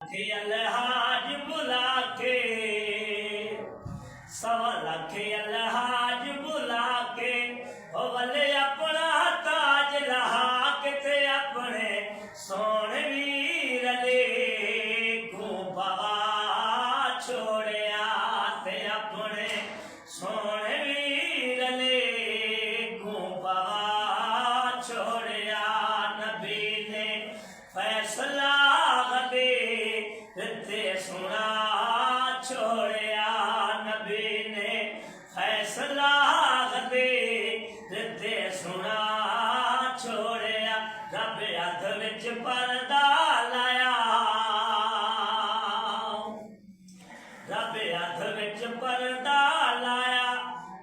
अलहाज बुला के सवा लख अलहाज बुला के वले अपना ताज लहा के ते अपने सोने वीर दे गोबा छोड़िया ते अपने सोने वीर ले गोबा छोड़िया नबी ने फैसला दे ते सुना छोड़िया नबी ने फैसला दे ते सुना छोड़िया रब हथ विच परदा लाया रब हथ विच परदा लाया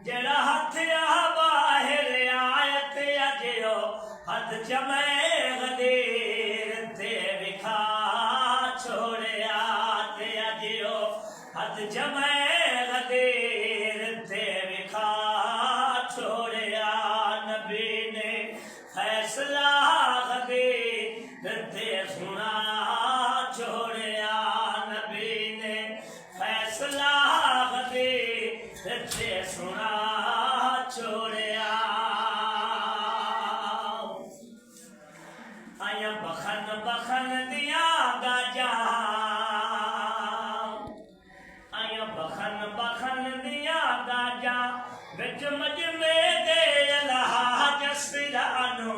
जड़ा हथ आ बाहर आया ते अजो हथ चमे गदीर ते विखा छोड़िया ते अजो हथ चमे गदीर ते विखा छोड़िया नबी ने फैसला गदीर ते सुना छोड़िया नबी ने फैसला गदीर ते सुना छोड़िया आया बखन बखन दिया गाजा आया बखन बखन दिया गाजा बिच मजमे दे अलहाज सिरानो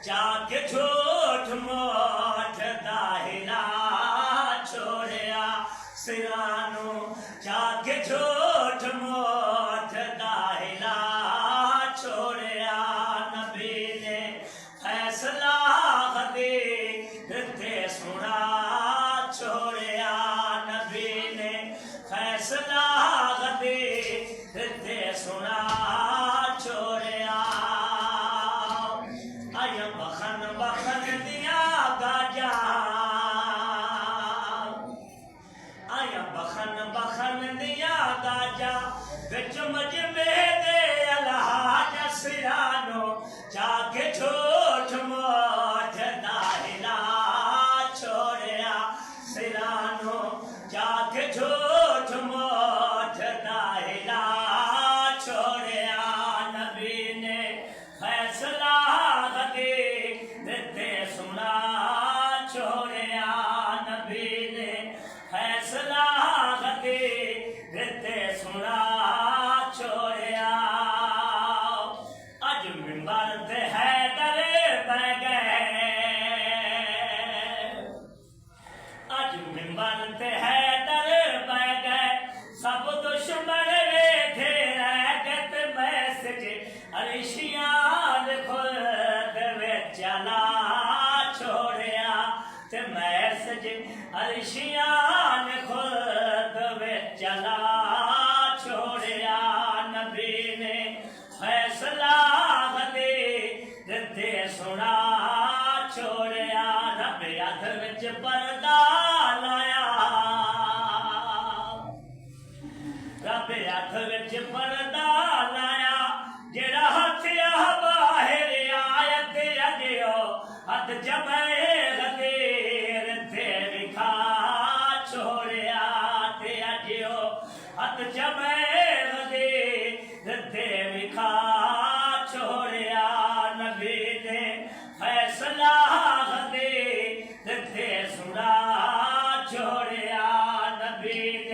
जाके झूठ मोठ दाहिला छोड़िया सिरानो जाके झूठ मोठ दाहिला छोड़िया नबी ने फैसला ते सुना छोड़िया नबी ने फैसला ते सुना छोड़िया आया बखन बखन दिया गाजा आया बखन बखन दिया गाजा बिच मजमे दे अलहाज सिरानो जाके झूठ मोठ दाहिला छोड़िया सिरानो जाके झूठ मोठ दाहिला छोड़िया नबी ने फैसला ते सुना छोड़िया नबी ने फैसला ते सुना छोड़िया अज मिंबर ते हैदर बह गए अज मिंबर ते हैदर बह गए सब दुश्मन वेखे रह गए मैसेज अरिशियान खुद विच चला छोड़िया ते मैसेज अरिशियान खुद विच चला छोड़िया नबी ने फैसला ते सुना छोड़िया रब हथ विच परदा लाया रब हथ विच परदा लाया जड़ा हथ आ बाहर आया ते अजो हथ जमे गदीर ते विखा छोड़िया ते अजो हथ जमे गदीर ते विखा छोड़िया नबी ने फैसला ते सुना छोड़िया नबी ने